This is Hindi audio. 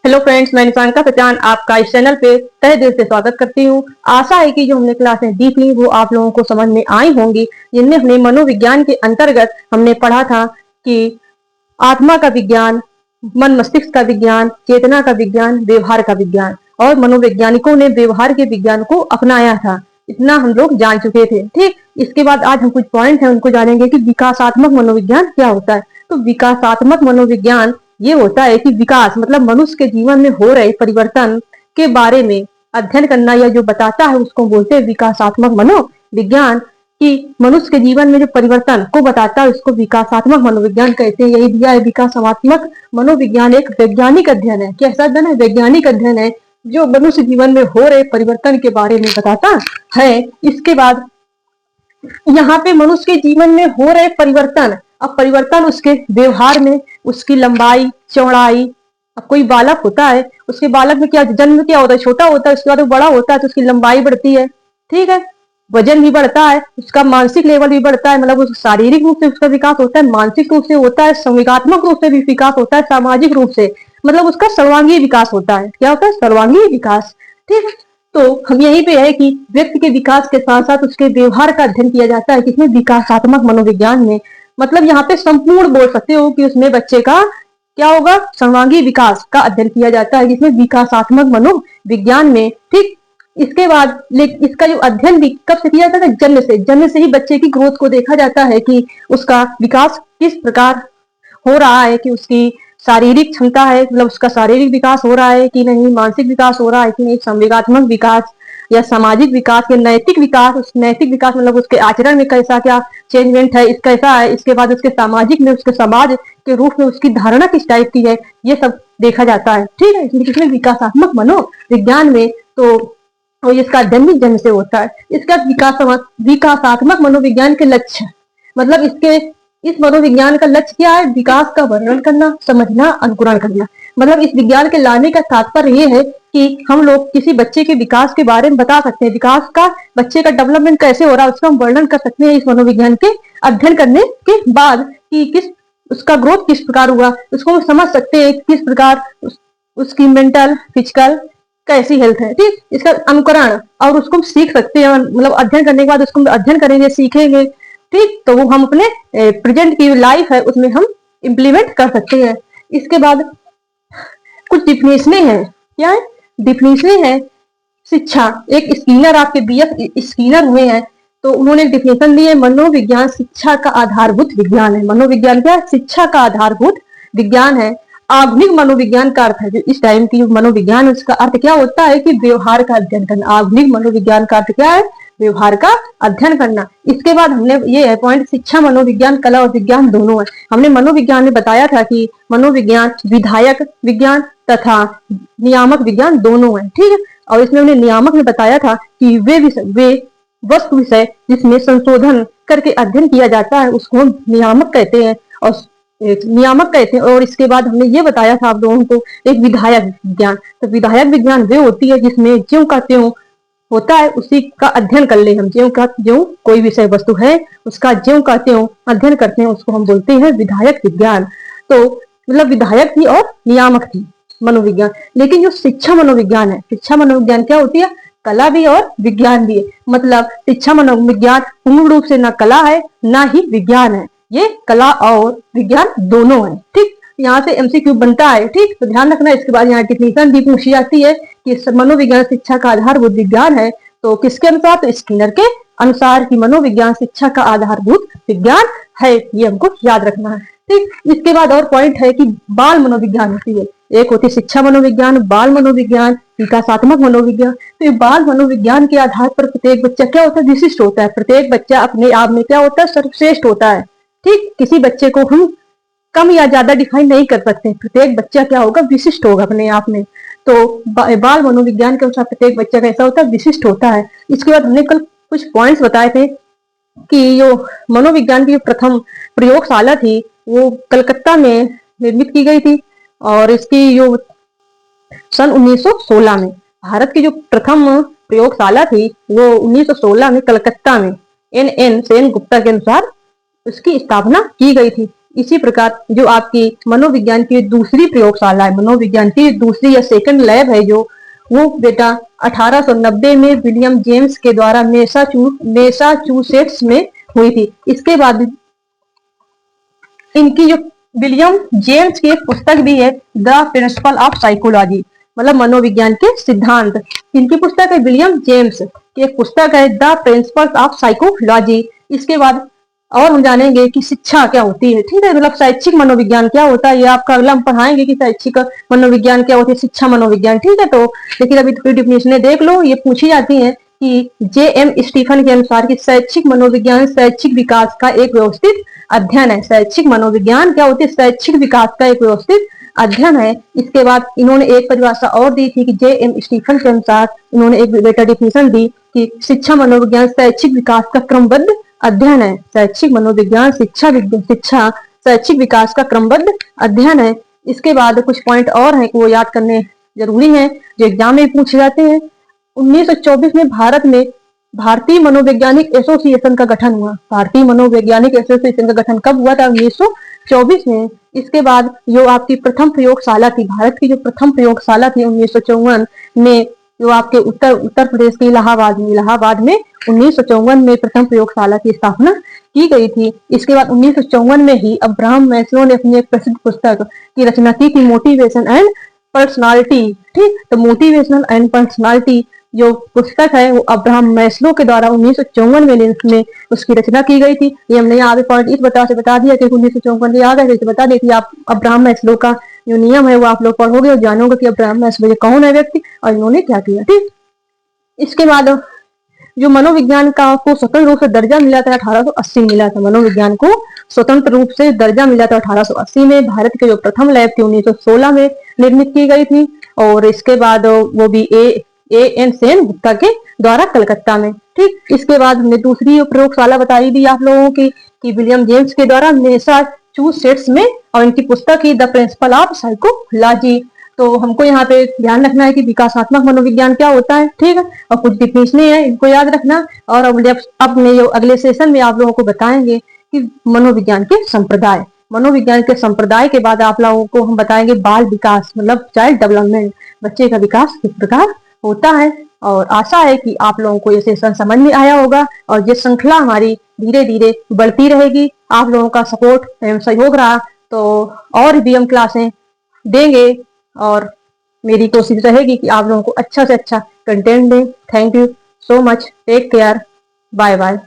हेलो फ्रेंड्स, मैं निशांका सचान आपका इस चैनल पे तहे दिल से स्वागत करती हूँ। आशा है कि जो हमने क्लासें दी थी वो आप लोगों को समझ में आई होंगी, जिनमें हमने मनोविज्ञान के अंतर्गत हमने पढ़ा था कि आत्मा का विज्ञान, मन मस्तिष्क का विज्ञान, चेतना का विज्ञान, व्यवहार का विज्ञान, और मनोवैज्ञानिकों ने व्यवहार के विज्ञान को अपनाया था। इतना हम लोग जान चुके थे। ठीक, इसके बाद आज हम कुछ पॉइंट है उनको जानेंगे कि विकासात्मक मनोविज्ञान क्या होता है। तो विकासात्मक मनोविज्ञान ये होता है कि विकास मतलब मनुष्य के जीवन में हो रहे परिवर्तन के बारे में अध्ययन करना या जो बताता है उसको बोलते हैं विकासात्मक मनोविज्ञान। कि मनुष्य के जीवन में जो परिवर्तन को बताता है उसको विकासात्मक मनोविज्ञान कहते हैं। यही दिया है, विकासात्मक मनोविज्ञान एक वैज्ञानिक अध्ययन है। कैसा अध्ययन है? वैज्ञानिक अध्ययन है जो मनुष्य जीवन में हो रहे परिवर्तन के बारे में बताता है। इसके बाद यहाँ पे मनुष्य के जीवन में हो रहे परिवर्तन, अब परिवर्तन उसके व्यवहार में, उसकी लंबाई चौड़ाई। अब कोई बालक होता है, उसके बालक में क्या जन्म क्या होता है, छोटा होता है, उसके बाद वो बड़ा होता है तो उसकी लंबाई बढ़ती है, ठीक है, वजन भी बढ़ता है, उसका मानसिक लेवल भी बढ़ता है, मतलब शारीरिक रूप से उसका विकास होता है, मानसिक रूप से होता है, संवेगात्मक रूप से भी विकास होता है, सामाजिक रूप से मतलब उसका सर्वांगीण विकास होता है। क्या होता है? सर्वांगीण विकास। ठीक है, तो हम यहीं पे है कि व्यक्ति के विकास के साथ साथ उसके व्यवहार का अध्ययन किया जाता है किसमें? विकासात्मक मनोविज्ञान में। मतलब यहाँ पे संपूर्ण बोल सकते हो कि उसमें बच्चे का क्या होगा? सर्वांगीण विकास का अध्ययन किया जाता है जिसमें विकासात्मक मनोविज्ञान में। ठीक, इसके बाद इसका जो अध्ययन भी कब से किया जाता है? जन्म से ही बच्चे की ग्रोथ को देखा जाता है कि उसका विकास किस प्रकार हो रहा है, कि उसकी शारीरिक क्षमता है, मतलब उसका शारीरिक विकास हो रहा है कि नहीं, मानसिक विकास हो रहा है कि नहीं, संवेगात्मक विकास या सामाजिक विकास या नैतिक विकास। उस नैतिक विकास मतलब उसके आचरण में कैसा क्या चेंजमेंट है, इस कैसा है। इसके बाद उसके सामाजिक में, उसके समाज के रूप में उसकी धारणा किस टाइप की है, ये सब देखा जाता है। ठीक है, इसमें विकासात्मक मनोविज्ञान में तो और इसका अध्ययन भी जन्म से होता है। इसका विकासात्मक मनोविज्ञान के लक्ष्य मतलब इस मनोविज्ञान का लक्ष्य क्या है? विकास का वर्णन करना, समझना, अनुकरण करना। मतलब इस विज्ञान के लाने का तात्पर्य ये है कि हम लोग किसी बच्चे के विकास के बारे में बता सकते हैं, विकास का, बच्चे का डेवलपमेंट कैसे हो रहा है उसका हम वर्णन कर सकते हैं इस मनोविज्ञान के अध्ययन करने के बाद, कि किस उसका ग्रोथ किस प्रकार हुआ, उसको हम समझ सकते हैं किस प्रकार उसकी मेंटल फिजिकल कैसी हेल्थ है। ठीक, इसका अनुकरण और उसको हम सीख सकते हैं, मतलब अध्ययन करने के बाद उसको अध्ययन करेंगे, सीखेंगे। ठीक, तो वो हम अपने प्रेजेंट की लाइफ है उसमें हम इम्प्लीमेंट कर सकते हैं। इसके बाद कुछ डिफिनेशनें हैं। क्या है? डिफिनेशनें हैं। शिक्षा, एक स्कीनर, आपके बीएफ स्कीनर हुए हैं तो उन्होंने डिफिनेशन दी है, मनोविज्ञान शिक्षा का आधारभूत विज्ञान है। मनोविज्ञान क्या है? शिक्षा का आधारभूत विज्ञान है। आधुनिक मनोविज्ञान का अर्थ है, जो इस टाइम की मनोविज्ञान उसका अर्थ क्या होता है? कि व्यवहार का अध्ययन करना। आधुनिक मनोविज्ञान का अर्थ क्या है? व्यवहार का अध्ययन करना। इसके बाद हमने ये है पॉइंट, शिक्षा मनोविज्ञान कला और विज्ञान दोनों है। हमने मनोविज्ञान में बताया था कि मनोविज्ञान विधायक विज्ञान तथा नियामक विज्ञान दोनों है। ठीक है, और इसमें हमने नियामक में बताया था कि वे वस्तु विषय जिसमें संशोधन करके अध्ययन किया जाता है उसको हम नियामक कहते हैं और इसके बाद हमने ये बताया था आप लोगों को एक विधायक विज्ञान। तो विधायक विज्ञान वे होती है जिसमें ज्यों का त्यों होता है उसी का अध्ययन कर ले हम, ज्यों का ज्यों कोई विषय वस्तु है उसका ज्यों का त्यों अध्ययन करते हैं, उसको हम बोलते हैं विधायक विज्ञान। तो मतलब विधायक थी और नियामक थी मनोविज्ञान। लेकिन जो शिक्षा मनोविज्ञान है, शिक्षा मनोविज्ञान क्या होती है? कला भी और विज्ञान भी है। मतलब शिक्षा मनोविज्ञान पूर्ण रूप से ना कला है ना ही विज्ञान है, ये कला और विज्ञान दोनों है। ठीक, यहाँ से एमसीक्यू बनता है। ठीक, तो ध्यान रखना। इसके बाद यहाँ डिफिनेशन भी पूछी जाती है कि मनोविज्ञान शिक्षा का आधारभूत विज्ञान है, तो किसके अनुसार? तो स्किनर के अनुसार कि मनोविज्ञान शिक्षा का आधारभूत विज्ञान है, ये हमको याद रखना है। ठीक, इसके बाद और पॉइंट है कि बाल मनोविज्ञान होती है, एक होती है शिक्षा मनोविज्ञान, बाल मनोविज्ञान, विकासात्मक मनोविज्ञान। तो ये बाल मनोविज्ञान के आधार पर प्रत्येक बच्चा क्या होता है? विशिष्ट होता है। प्रत्येक बच्चा अपने आप में क्या होता है? सर्वश्रेष्ठ होता है। ठीक, किसी बच्चे को हम कम या ज्यादा डिफाइन नहीं कर सकते, प्रत्येक बच्चा क्या होगा? विशिष्ट होगा अपने आप में। तो बाल मनोविज्ञान के अनुसार प्रत्येक बच्चा कैसा होता है? विशिष्ट होता है। इसके बाद हमने कल कुछ पॉइंट्स बताए थे कि जो मनोविज्ञान की प्रथम प्रयोगशाला थी वो कलकत्ता में निर्मित की गई थी, और इसकी जो सन 1916 में भारत की जो प्रथम प्रयोगशाला थी वो 1916 में कलकत्ता में एन सेन गुप्ता के अनुसार उसकी स्थापना की गई थी। इसी प्रकार जो आपकी मनोविज्ञान की दूसरी प्रयोगशाला है, मनोविज्ञान की दूसरी या सेकंड लैब है जो, वो बेटा 1890 में विलियम जेम्स के द्वारा मेसाचुसेट्स में हुई थी। इसके बाद इनकी जो विलियम जेम्स की एक पुस्तक भी है, द प्रिंसिपल ऑफ साइकोलॉजी, मतलब मनोविज्ञान के सिद्धांत। इनकी पुस्तक है विलियम जेम्स की एक पुस्तक है द प्रिंसिपल ऑफ साइकोलॉजी। इसके बाद और हम जानेंगे कि शिक्षा क्या होती है, ठीक है, मतलब शैक्षिक मनोविज्ञान क्या होता है, ये आपका अगला हम पढ़ाएंगे कि शैक्षिक मनोविज्ञान क्या होती है, शिक्षा मनोविज्ञान, ठीक है। तो लेकिन अभी थोड़ी डिफिनेशन देख लो, ये पूछी जाती है कि जे.एम. स्टीफन के अनुसार कि शैक्षिक मनोविज्ञान शैक्षिक विकास का एक व्यवस्थित अध्ययन है। शैक्षिक मनोविज्ञान क्या होती है, शैक्षिक विकास का एक व्यवस्थित अध्ययन है। इसके बाद इन्होंने एक परिभाषा और दी थी कि जे.एम. स्टीफन के अनुसार इन्होंने एक बेटा डिफिनेशन दी कि शिक्षा मनोविज्ञान शैक्षिक विकास का क्रमबद्ध अध्ययन है। शैक्षिक मनोविज्ञान शिक्षा शैक्षिक विकास का क्रमबद्ध अध्ययन है। इसके बाद कुछ पॉइंट और हैं वो याद करने जरूरी हैं जो एग्जाम में पूछे जाते हैं। 1924 में भारत में भारतीय मनोवैज्ञानिक एसोसिएशन का गठन हुआ। भारतीय मनोवैज्ञानिक एसोसिएशन का गठन कब हुआ था? 1924 में। इसके बाद जो आपकी प्रथम प्रयोगशाला थी, भारत की जो प्रथम प्रयोगशाला थी 1954 में, जो आपके उत्तर प्रदेश के इलाहाबाद में 1954 में प्रथम प्रयोगशाला की स्थापना की गई थी। इसके बाद 1954 में ही अब्राहम मैस्लो ने अपनी एक प्रसिद्ध पुस्तक की रचना की थी, मोटिवेशन एंड पर्सनालिटी, ठीक। तो मोटिवेशनल एंड पर्सनालिटी जो पुस्तक है वो अब्राहम मैस्लो के द्वारा 1954 में उसकी रचना की गई थी। ये हमने यहाँ पे पॉइंट इस बता दिया कि 1954 याद है, बता देती आप अब्राहम मैस्लो का जो नियम है वो आप लोग पढ़ोगे और जानोगे कि अब्राहम मैस्लो कौन है व्यक्ति और इन्होंने क्या किया, ठीक। इसके बाद जो मनोविज्ञान का को स्वतंत्र रूप से दर्जा मिला था 1880 मिला था। मनोविज्ञान को स्वतंत्र रूप से दर्जा मिला था 1880 में। भारत के जो प्रथम लैब थी 1916 में निर्मित की गई थी और इसके बाद वो भी एन सेन गुप्ता के द्वारा कलकत्ता में, ठीक। इसके बाद हमने दूसरी प्रयोगशाला बताई दी आप लोगों की कि विलियम जेम्स के द्वारा मैसाचुसेट्स में, और इनकी पुस्तक ही द प्रिंसिपल ऑफ साइकोलॉजी। तो हमको यहाँ पे ध्यान रखना है कि विकासात्मक मनोविज्ञान क्या होता है, ठीक है, और कुछ डिफिनेशन है इनको याद रखना। और अपने जो अगले सेशन में आप लोगों को बताएंगे कि मनोविज्ञान के संप्रदाय, मनोविज्ञान के संप्रदाय के बाद आप लोगों को हम बताएंगे बाल विकास, मतलब चाइल्ड डेवलपमेंट, बच्चे का विकास किस प्रकार होता है। और आशा है कि आप लोगों को ये सेशन समझ में आया होगा और ये श्रृंखला हमारी धीरे धीरे बढ़ती रहेगी। आप लोगों का सपोर्ट एवं सहयोग रहा तो और भी हम क्लासें देंगे और मेरी कोशिश रहेगी कि आप लोगों को अच्छा से अच्छा कंटेंट दें। Thank you so much, take care, bye bye.